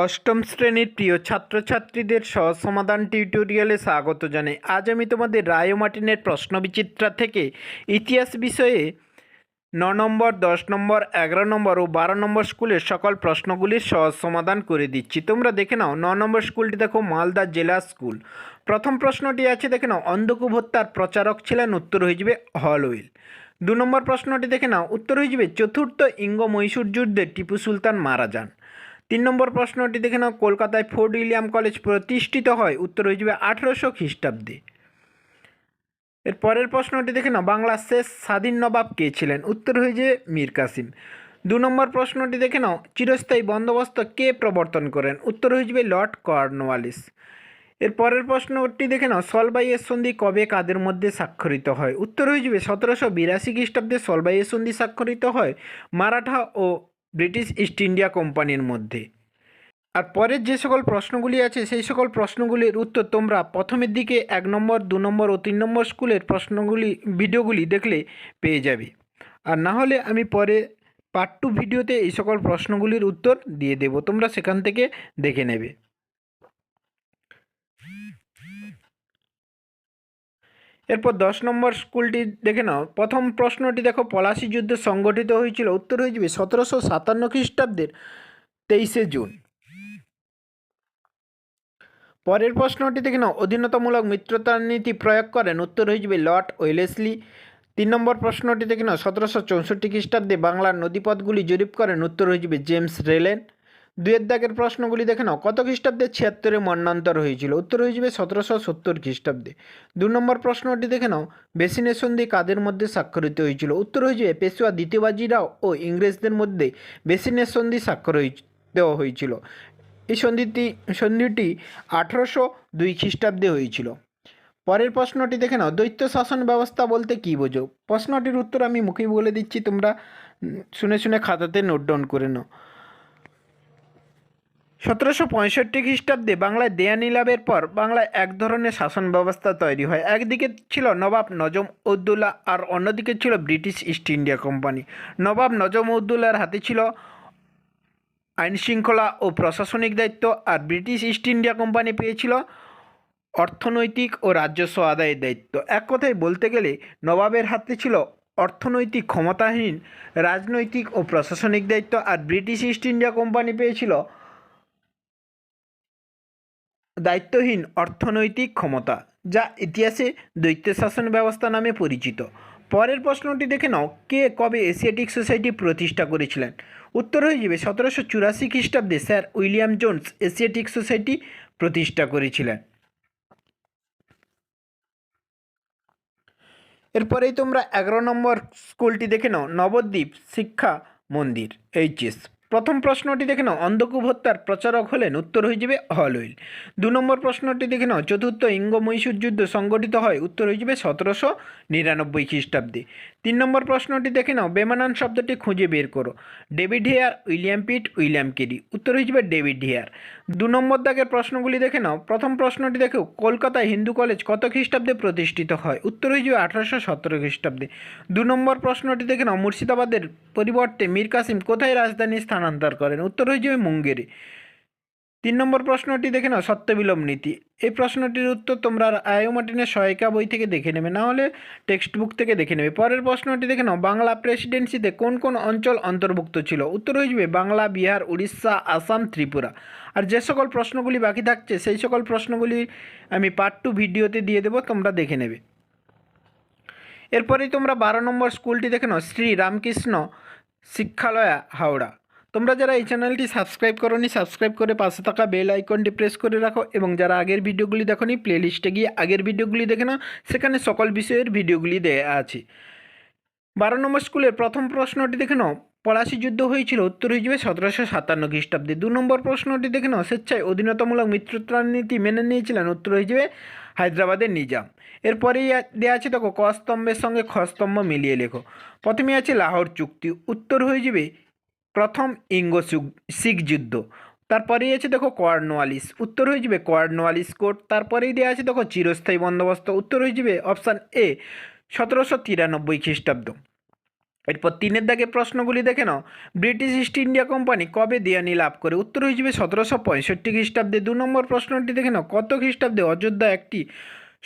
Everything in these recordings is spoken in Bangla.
অষ্টম শ্রেণীর প্রিয় ছাত্রছাত্রীদের সহজ সমাধান টিউটোরিয়ালে স্বাগত জানাই। আজ আমি তোমাদের রায় ও মার্টিনের প্রশ্নবিচিত্রা থেকে ইতিহাস বিষয়ে 9 নম্বর, 10 নম্বর, 11 নম্বর ও 12 নম্বর স্কুলের সকল প্রশ্নগুলির সহজ সমাধান করে দিচ্ছি। তোমরা দেখে নাও। 9 নম্বর স্কুলটি দেখো মালদা জেলা স্কুল। প্রথম প্রশ্নটি আছে, দেখে নাও, অন্ধকূপ হত্যার প্রচারক ছিলেন, উত্তর হয়ে যাবে হলওয়েল। 2 নম্বর প্রশ্নটি দেখে নাও, উত্তর হয়ে যাবে চতুর্থ ইঙ্গ মহীশূর যুদ্ধে টিপু সুলতান মারা যান। 3 নম্বর প্রশ্নটি দেখে নাও, কলকাতায় ফোর্ট উইলিয়াম কলেজ প্রতিষ্ঠিত হয়, উত্তর হয়ে যাবে 1800 খ্রিস্টাব্দে। এর পরের প্রশ্নটি দেখে নাও, বাংলার শেষ স্বাধীন নবাব কে ছিলেন, উত্তর হয়ে যাবে মীর কাসিম। 2 নম্বর প্রশ্নটি দেখে নাও, চিরস্থায়ী বন্দোবস্ত কে প্রবর্তন করেন, উত্তর হয়ে যাবে লর্ড কর্নওয়ালিস। এর পরের প্রশ্নটি দেখে নাও, সলবাইয়ের সন্ধি কবে কাদের মধ্যে স্বাক্ষরিত হয়, উত্তর হয়ে যাবে 1782 খ্রিস্টাব্দে সলবাইয়ের সন্ধি স্বাক্ষরিত হয় মারাঠা ও ব্রিটিশ ইস্ট ইন্ডিয়া কোম্পানির মধ্যে। আর পরের যে সকল প্রশ্নগুলি আছে সেই সকল প্রশ্নগুলির উত্তর তোমরা প্রথমের দিকে 1 নম্বর, 2 নম্বর ও 3 নম্বর স্কুলের ভিডিওগুলি দেখলে পেয়ে যাবে। আর না হলে আমি পরে পার্ট 2 ভিডিওতে এই সকল প্রশ্নগুলির উত্তর দিয়ে দেব, তোমরা সেখান থেকে দেখে নেবে। এরপর 10 নম্বর স্কুলটি দেখে নাও। প্রথম প্রশ্নটি দেখো, পলাশী যুদ্ধ সংগঠিত হয়েছিল, উত্তর হয়ে যাবে 1757 খ্রিস্টাব্দের 23শে জুন। পরের প্রশ্নটি দেখে নাও, অধীনতামূলক মিত্রতার নীতি প্রয়োগ করেন, উত্তর হয়ে যাবে লর্ড ওয়েলেসলি। 3 নম্বর প্রশ্নটি দেখে নাও, 1764 খ্রিস্টাব্দে বাংলার নদীপথগুলি জরিপ করেন, উত্তর হয়ে যাবে জেমস রেলেন। 2 দাগের প্রশ্নগুলি দেখে নাও, কত খ্রিস্টাব্দে 76-এ মন্বন্তর হয়েছিল, উত্তর হয়ে যাবে 1770 খ্রিস্টাব্দে। 2 নম্বর প্রশ্নটি দেখে নাও, বেসিনের সন্ধি কাদের মধ্যে স্বাক্ষরিত হয়েছিল, উত্তর হয়ে যাবে পেশোয়া দ্বিতীয় বাজিরাও ও ইংরেজদের মধ্যে বেসিনের সন্ধি স্বাক্ষর দেওয়া হয়েছিল। এই সন্ধিটি 1802 খ্রিস্টাব্দে হয়েছিল। পরের প্রশ্নটি দেখে নাও, দ্বৈত শাসন ব্যবস্থা বলতে কী বোঝো। প্রশ্নটির উত্তর আমি মুখেই বলে দিচ্ছি, তোমরা শুনে শুনে খাতাতে নোট ডাউন করে নাও। 1765 খ্রিস্টাব্দে বাংলায় দেয়ানি লাভের পর বাংলায় এক ধরনের শাসন ব্যবস্থা তৈরি হয়। একদিকে ছিল নবাব নজম উদ্দৌলা আর অন্যদিকে ছিল ব্রিটিশ ইস্ট ইন্ডিয়া কোম্পানি। নবাব নজম উদ্দৌলার হাতে ছিল আইনশৃঙ্খলা ও প্রশাসনিক দায়িত্ব, আর ব্রিটিশ ইস্ট ইন্ডিয়া কোম্পানি পেয়েছিল অর্থনৈতিক ও রাজস্ব আদায়ের দায়িত্ব। এক কথায় বলতে গেলে নবাবের হাতে ছিল অর্থনৈতিক ক্ষমতাহীন রাজনৈতিক ও প্রশাসনিক দায়িত্ব, আর ব্রিটিশ ইস্ট ইন্ডিয়া কোম্পানি পেয়েছিল দায়িত্বহীন অর্থনৈতিক ক্ষমতা, যা ইতিহাসে দ্বৈত শাসন ব্যবস্থা নামে পরিচিত। পরের প্রশ্নটি দেখে নাও, কে কবে এশিয়াটিক সোসাইটি প্রতিষ্ঠা করেছিলেন, উত্তর হয়ে যাবে 1784 খ্রিস্টাব্দে sir William Jones Asiatic society প্রতিষ্ঠা করেছিলেন। এরপরেই তোমরা 11 নম্বর স্কুলটি দেখে নাও, নবদ্বীপ শিক্ষা মন্দির এইচএস। প্রথম প্রশ্নটি দেখে নাও, অন্ধকূপ হত্যার প্রচারক হলেন, উত্তর হয়ে যাবে হলওয়েল। 2 নম্বর প্রশ্নটি দেখে নাও, চতুর্থ ইঙ্গ মহীশূর যুদ্ধ সংগঠিত হয়, উত্তর হয়ে যাবে 1799 খ্রিস্টাব্দে। 3 নম্বর প্রশ্নটি দেখে নাও, বেমানান শব্দটি খুঁজে বের করো। ডেভিড হেয়ার, উইলিয়াম পিট, উইলিয়াম কেরি, উত্তর হয়ে যাবে ডেভিড হেয়ার। 2 নম্বর দাগের প্রশ্নগুলি দেখে নাও। প্রথম প্রশ্নটি দেখো, কলকাতায় হিন্দু কলেজ কত খ্রিস্টাব্দে প্রতিষ্ঠিত হয়, উত্তর হয়ে যাবে 1817 খ্রিস্টাব্দে। 2 নম্বর প্রশ্নটি দেখে নাও, মুর্শিদাবাদের পরিবর্তে মীর কাসিম কোথায় রাজধানী স্থানান্তর করেন, উত্তর হয়ে যাবে মুঙ্গেরে। 3 নম্বর প্রশ্নটি দেখে নাও, সত্যবিলোপ নীতি। এই প্রশ্নটির উত্তর তোমরা আয়ু মার্টিনের সহায়িকা বই থেকে দেখে নেবে, না হলে টেক্সট বুক থেকে দেখে নেবে। পরের প্রশ্নটি দেখে নাও, বাংলা প্রেসিডেন্সিতে কোন কোন অঞ্চল অন্তর্ভুক্ত ছিল, উত্তর হয়ে যাবে বাংলা, বিহার, উড়িষ্যা, আসাম, ত্রিপুরা। আর যে সকল প্রশ্নগুলি বাকি থাকছে সেই সকল প্রশ্নগুলি আমি পার্ট 2 ভিডিওতে দিয়ে দেবো, তোমরা দেখে নেবে। এরপরেই তোমরা 12 নম্বর স্কুলটি দেখে নাও, শ্রী রামকৃষ্ণ শিক্ষালয়া হাওড়া। তোমরা যারা এই চ্যানেলটি সাবস্ক্রাইব করোনি, সাবস্ক্রাইব করে পাশে থাকা বেল আইকনটি প্রেস করে রাখো, এবং যারা আগের ভিডিওগুলি দেখোনি প্লেলিস্টে গিয়ে আগের ভিডিওগুলি দেখে নাও, সেখানে সকল বিষয়ের ভিডিওগুলি দেওয়া আছে। 12 নম্বর স্কুলের প্রথম প্রশ্নটি দেখে নাও, পলাশী যুদ্ধ হয়েছিল, উত্তর হয়ে যাবে 1757 খ্রিস্টাব্দে। 2 নম্বর প্রশ্নটি দেখে নাও, স্বেচ্ছায় অধীনতামূলক মিত্রতার নীতি মেনে নিয়েছিলেন, উত্তর হয়ে যাবে হায়দ্রাবাদের নিজাম। এরপরেই দেওয়া আছে দেখো, ক স্তম্ভের সঙ্গে খ স্তম্ভ মিলিয়ে লেখো। প্রথমে আছে লাহোর চুক্তি, উত্তর হয়ে যাবে প্রথম ইঙ্গ শিখ যুদ্ধ। তারপরেই আছে দেখো কর্নওয়ালিস, উত্তর হয়ে যাবে কর্নওয়ালিস কোড। তারপরেই দেওয়া আছে দেখো চিরস্থায়ী বন্দোবস্ত, উত্তর হয়ে যাবে অপশান এ 1793 খ্রিস্টাব্দ। এরপর 3-এর দাগে প্রশ্নগুলি দেখে নাও। ব্রিটিশ ইস্ট ইন্ডিয়া কোম্পানি কবে দেওয়ানি লাভ করে? উত্তর হয়ে যাবে 1765 খ্রিস্টাব্দে। 2 নম্বর প্রশ্নটি দেখে নাও। কত খ্রিস্টাব্দে অযোধ্যা একটি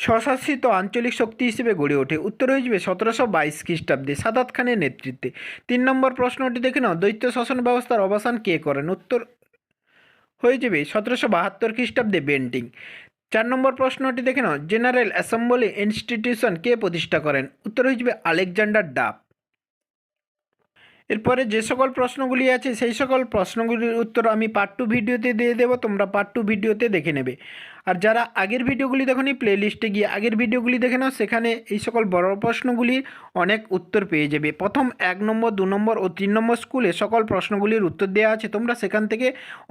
স্বশাসিত আঞ্চলিক শক্তি হিসেবে গড়ে ওঠে? উত্তর হয়ে যাবে 1722 খ্রিস্টাব্দে সাদাত খানের নেতৃত্বে। 3 নম্বর প্রশ্নটি দেখে নাও। দ্বৈত শাসন ব্যবস্থার অবসান কে করেন? উত্তর হয়ে যাবে 1772 খ্রিস্টাব্দে বেন্টিং। 4 নম্বর প্রশ্নটি দেখে নাও। জেনারেল অ্যাসেম্বলি ইনস্টিটিউশন কে প্রতিষ্ঠা করেন? উত্তর হয়ে যাবে আলেকজান্ডার ডাফ। এরপরে যে সকল প্রশ্নগুলি আছে সেই সকল প্রশ্নগুলির উত্তর আমি পার্ট 2 ভিডিওতে দিয়ে দেবো, তোমরা পার্ট 2 ভিডিওতে দেখে নেবে। আর যারা আগের ভিডিওগুলি দেখোনি প্লে লিস্টে গিয়ে আগের ভিডিওগুলি দেখে নাও, সেখানে এই সকল বড় প্রশ্নগুলির অনেক উত্তর পেয়ে যাবে। প্রথম 1 নম্বর 2 নম্বর ও 3 নম্বর স্কুলে সকল প্রশ্নগুলির উত্তর দেওয়া আছে, তোমরা সেখান থেকে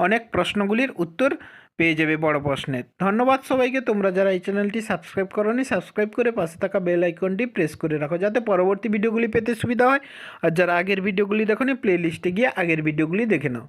অনেক প্রশ্নগুলির উত্তর পেয়ে যাবে বড় প্রশ্নের। ধন্যবাদ সবাইকে। তোমরা যারা এই চ্যানেলটি সাবস্ক্রাইব করোনি সাবস্ক্রাইব করে পাশে থাকা বেল আইকনটি প্রেস করে রাখো, যাতে পরবর্তী ভিডিওগুলি পেতে সুবিধা হয়। আর যারা আগের ভিডিওগুলি দেখোনি প্লে লিস্টে গিয়ে আগের ভিডিওগুলি দেখে নাও।